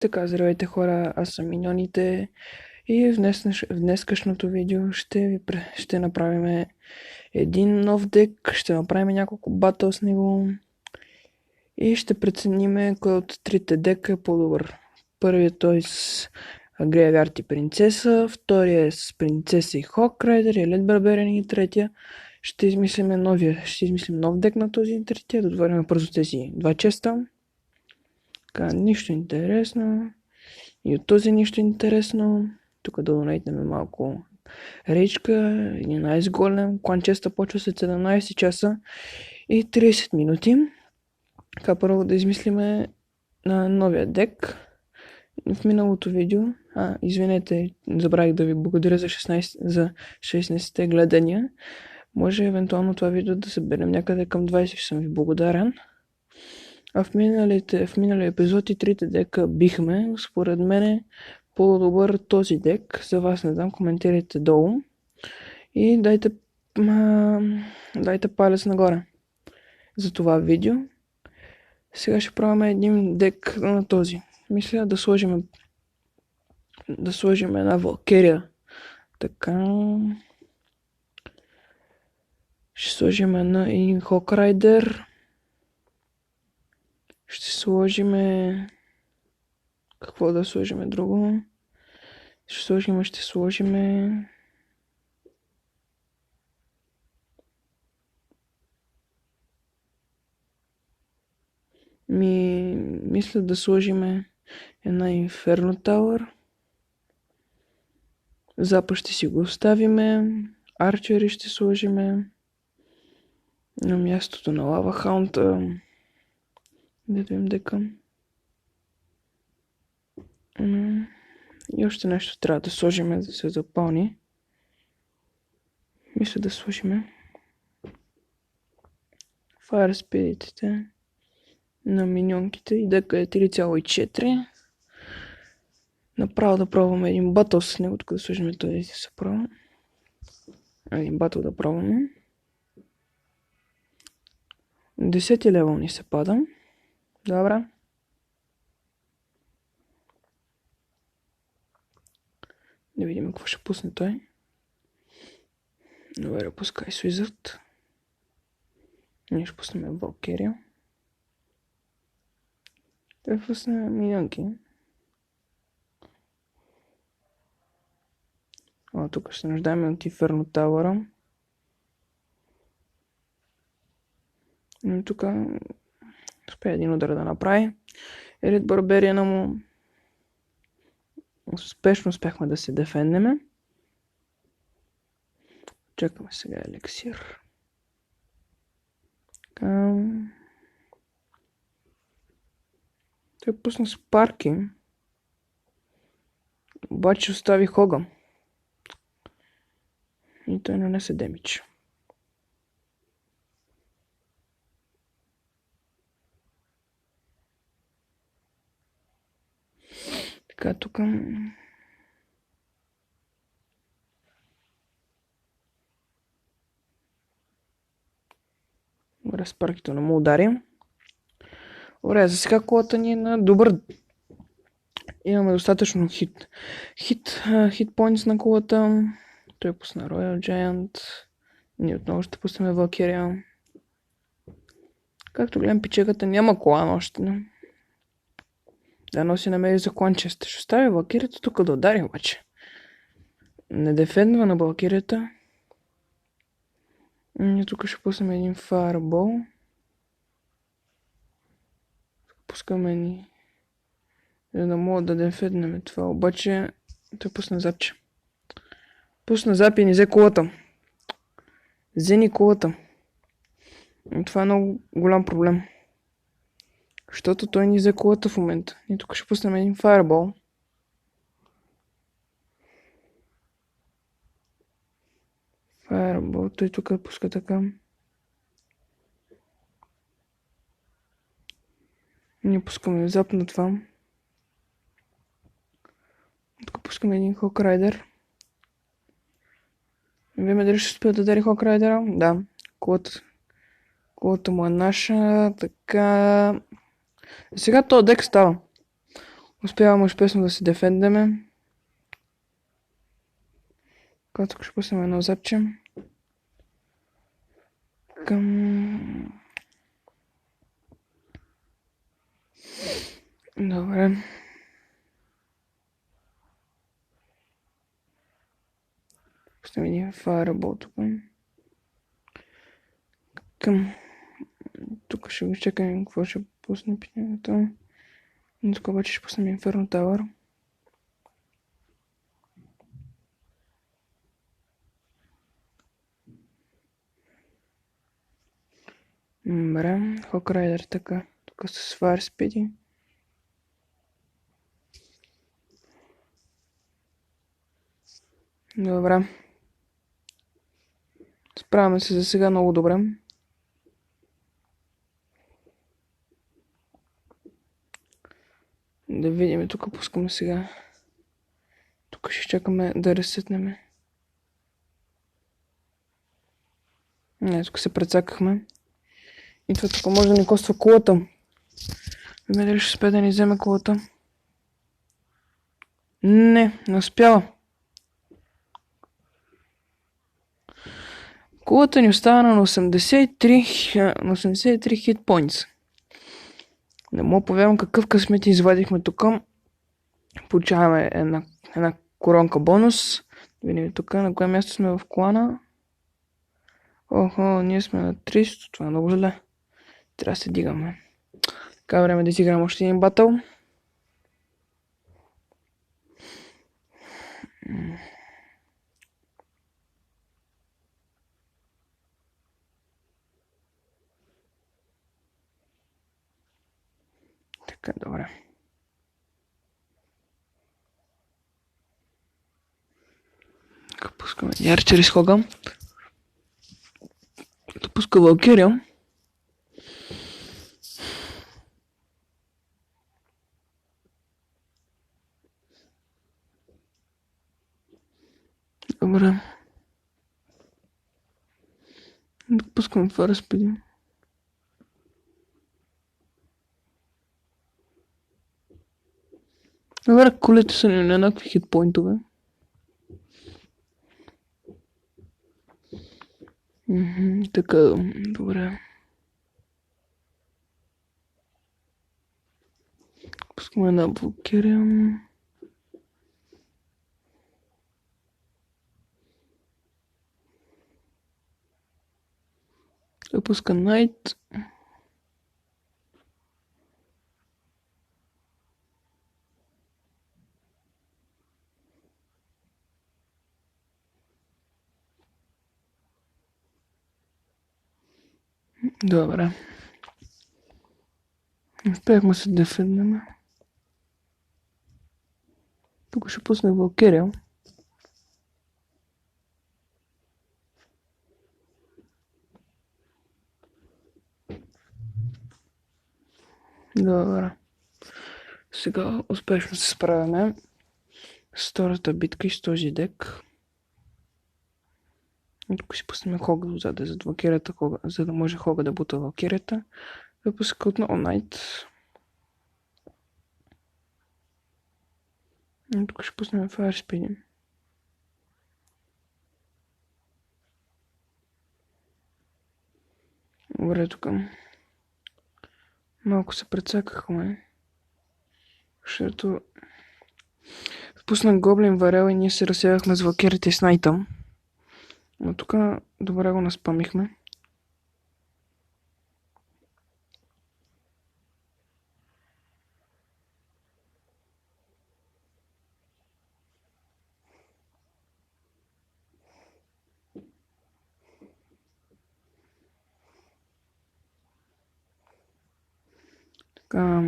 Така, здравейте хора, аз съм Миньоните и в днескашното видео ще направим един нов дек, ще направим няколко батъл с него и ще преценим кой от трите дека е по-добър. Първият той с Грейвярд и Принцеса, втория е с Принцеса и Хокрайдер и Лед Барберен и третия ще измислим нов дек на този и третия, да отворим бързо тези два честа. Така, нищо интересно. И от този нищо интересно. Тук да донейтнем малко речка, един айс голем. Кланчеста почва след 17 часа и 30 минути. Така първо да измислиме на новия дек. В миналото видео, извинете, забравих да ви благодаря за 16-те гледания. Може евентуално това видео да съберем някъде към 20, ще съм ви благодарен. А в миналия епизод и трите дека бихме. Според мен е по-добър този дек. За вас не знам, коментирайте долу. И дайте палец нагоре за това видео. Сега ще пробваме един дек на този. Мисля да сложим една Валкерия. Така. Ще сложим един Хокрайдер. Ще сложим... Какво да сложим друго? Ще сложим... Мисля да сложим една Инферно Тауър. Запад ще си го оставиме. Арчери ще сложиме. На мястото на Лава Хаунта. Да видим дека. И още нещо трябва да сложим, да се запълни. Мисля да сложим Fire Spirit-ите на миньонките и дека е 3,4. Направо да пробваме един батъл с него, тук да сложим този се пробва. Един батъл да пробваме. 10 левел ни се пада. Добре. Да видим какво ще пусне той. Добре, пускай Суизърт. Ние ще пуснем Валкерия. Той пусне миньонки. Тук ще нуждаем от Инферно Тауъра. Но тук успя един удар да направи. Елит Барбериана му успешно успяхме да се дефендеме. Чакаме сега еликсир. Той пусна Спарки. Обаче остави Хога. И той нанесе демидж. Така, тук... Добре, Спаркито не му удари. Добре, за сега колата ни е на добър... Имаме достатъчно хит поинтс на колата. Той пусна Royal Giant. Ние отново ще пуснем Валкерия. Както гледам, пичеката няма кола още. Да носи намери за кланчеста. Ще оставя Валкерията тук да удари обаче. Не дефендва на Валкерията. И тук ще пуснем един Fireball. Пускаме ни. За да мога да дефенднем това. Обаче той пусна запче. Пусна зап и ни взе колата. Взе ни колата. И това е много голям проблем. Защото той ни взе колата в момента. И тук ще пуснем един Fireball. Fireball. Той тук пуска така. Ние пускаме зап на това. Тук пускаме един Хокрайдер. Не видим дали ще успее да удари Хокрайдера. Да. Колата му е наша. Така. Сега този дек става. Успяваме успешно да се дефендаме. Когато ще пуснем едно запче. Към... Добре. Пуснем един fireball тук. Тук ще го чекаме какво ще пусне питането. Но тук обаче ще пуснем Inferno Tower. Добре, Hawk Rider така. Тук с Fire Speed. Добре. Справяме се за сега много добре. Да видим, тук пускаме сега. Тук ще чакаме да ресетнем. Не, тук се прецакахме. И това тук може да ни коства колата. Видим дали ще успее да ни вземе колата. Не успява. Колата ни остава на 83 хит points. Не мога повярвам какъв късмет извадихме тук. Получаваме една коронка бонус. Видим тук на кое място сме в клана. Охо, ние сме на 300. Това е много зле. Трябва да се дигаме. Така време да си играем още един батъл. Така, добре. Така, пускаме яр чрез хога. Като пуска Валкирия. Добре. Да пускаме това разпреди. Добре, колите са ни на еднакви хитпоинтове. Така, добре. Пускаме една блокирия. Той пуска Найт. Добре. Успяхме се дефенднем. Тук ще пусне Валкирия. Добре. Сега успешно се справяме с втората битка и с този дек. И тук си пуснем Хога отзад зад Валкирията, за да може Хога да бута Валкирията. Да пуска отново Найт. И тук ще пуснем Fire Speed. Добре, тук малко се прецакахме. Защото пуснах Гоблин Варел и ние се разсевахме с Валкирите и с Найта. Но тук добре го наспамихме. Така...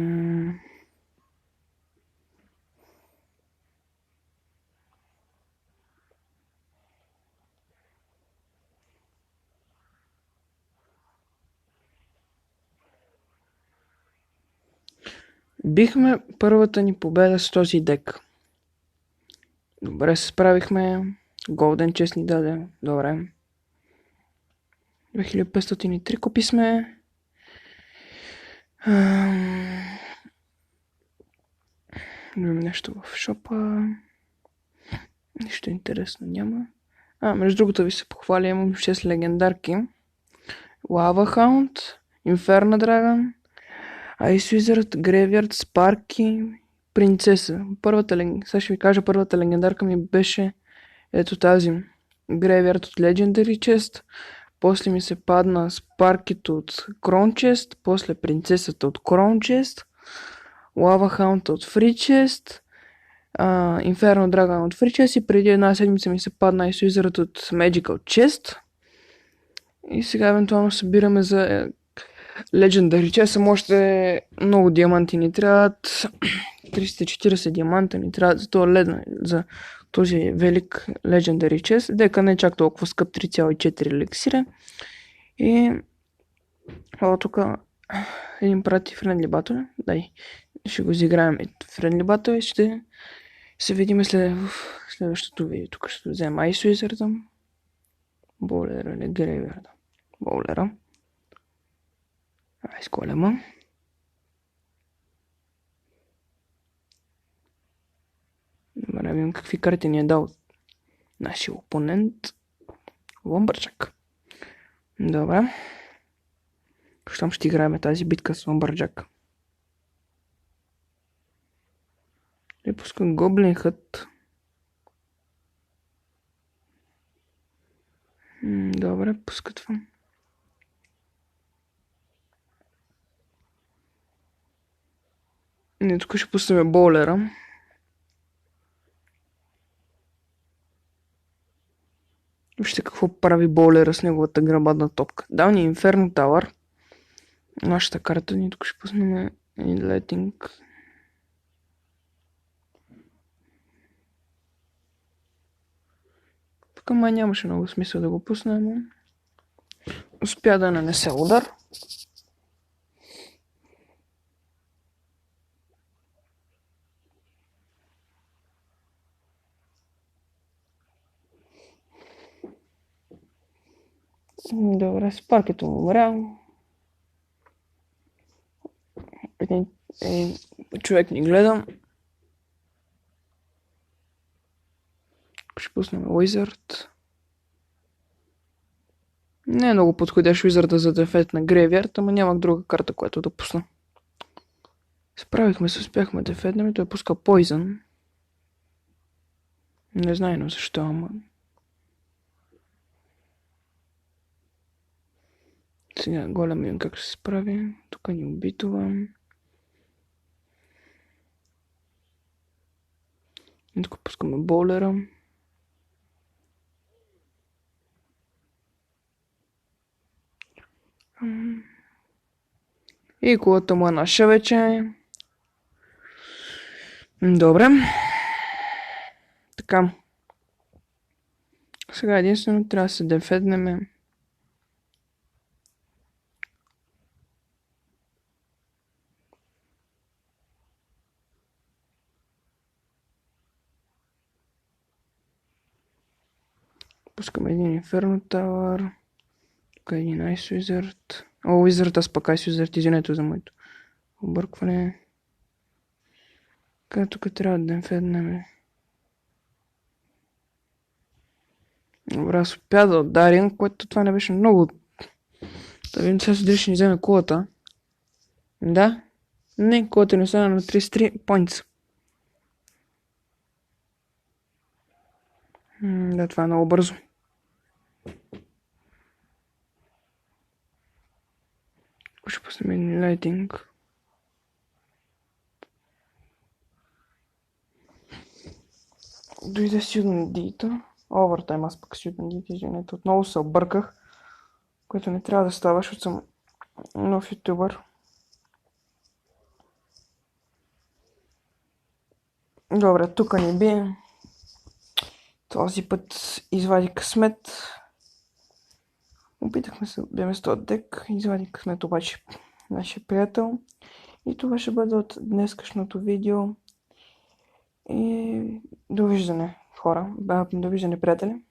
Бихме първата ни победа с този дек. Добре се справихме. Голден чест ни даде. Добре. 2503 купи сме. Имам нещо в шопа. Нищо интересно няма. Между другото ви се похваля, имам 6 легендарки. Lava Hound, Inferno Dragon, Ice Wizard, Graveyard, Sparky, Принцеса. Сега ще ви кажа, първата легендарка ми беше ето тази. Graveyard от Legendary Chest. После ми се падна Sparky от Crown Chest. После Принцесата от Crown Chest. Lava Hound от Free Chest. Inferno Dragon от Free Chest. И преди една седмица ми се падна Ice Wizard от Magical Chest. И сега евентуално събираме за Legendary Chest. Само още много диаманти ни трябват. 340 диаманта ни трябват за този велик Legendary Chest. Дека не е чак толкова скъп, 3,4 еликсира. И тук един прати Friendly Battle. Дай, ще го изиграем Friendly Battle и ще се видим в следващото видео. Тук ще вземем Ice Wizard, Боулера или Graveyard. Боулера. Айс голема. Да видим какви карти ни е дал нашия опонент. Lumberjack. Добре. Щом ще играем тази битка с Lumberjack. И пускам Goblin Hut. Добре, пускатвам. И тук ще пуснем Боулера. Вижте какво прави Боулера с неговата грабадна топка. Дал ни Inferno Tower. Нашата карта ни тук ще пуснем Letting. Тук май нямаше много смисъл да го пуснем. Успя да нанесе удар. Добре, Спаркито му умря. Човек ни гледа. Ще пуснем Wizard. Не е много подходящ Wizard за дефет на Graveyard, ама нямах друга карта, която да пусна. Справихме се, успяхме да дефетнем и той пуска Poison. Не знайно защо, ама... Сега голям им как ще се справи. Тук ни убитува. И тук пускаме Боулера. И колата му е наша вече. Добре. Така. Сега единствено трябва да се дефеднем. Пускаме един Inferno Tower. Тук е един Ice Wizard. Wizard, аз пък Ice Wizard, извинете за моето объркване. Тук трябва да дефеднем. Добре, аз успя да ударим, което това не беше много. Да видим, сега дали ще ни вземе колата. Да? Не, колата ни остана на 33 points. Да, това е много бързо. Ще пуснем Lighting. Дойде Student Dita. Овертайм, аз пък Student Dita, извинете. Отново се обърках. Което не трябва да става, защото съм нов ютубър. Добре, тук ни би. Този път извади късмет. Опитахме се да бяме с този дек. Извади късмет обаче нашия приятел. И това ще бъде от днескашното видео. И довиждане, хора. Довиждане, приятели.